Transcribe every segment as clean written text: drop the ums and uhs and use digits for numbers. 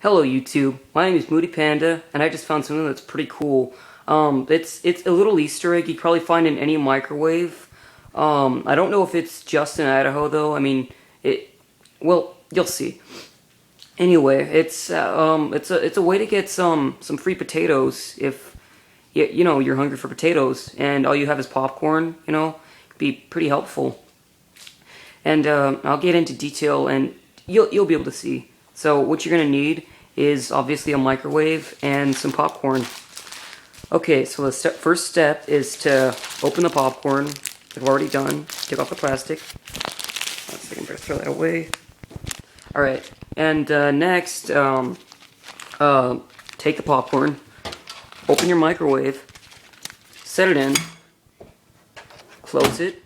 Hello YouTube, my name is Moody Panda, and I just found something that's pretty cool. It's a little Easter egg you'd probably find in any microwave. I don't know if it's just in Idaho though. I mean, well, you'll see. Anyway, it's a way to get some free potatoes if you know you're hungry for potatoes and all you have is popcorn. It'd be pretty helpful. And I'll get into detail, and you'll be able to see. So what you're gonna need is obviously a microwave and some popcorn. Okay, so the first step is to open the popcorn, like I've already done. Take off the plastic. 1 second, better throw that away. All right, and next, take the popcorn, open your microwave, set it in, close it,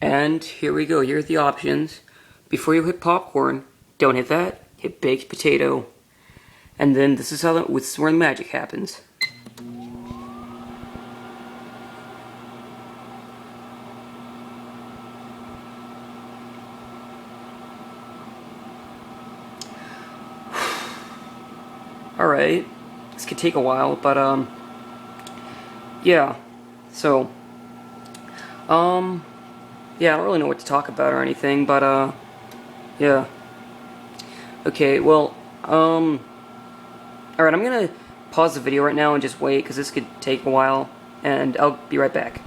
and here we go. Here are the options. Before you hit popcorn, don't hit that. Hit baked potato, and then this is where the magic happens. Alright, this could take a while, but yeah, so yeah, I don't really know what to talk about or anything, but yeah. Okay, well, alright, I'm gonna pause the video right now and just wait, because this could take a while, and I'll be right back.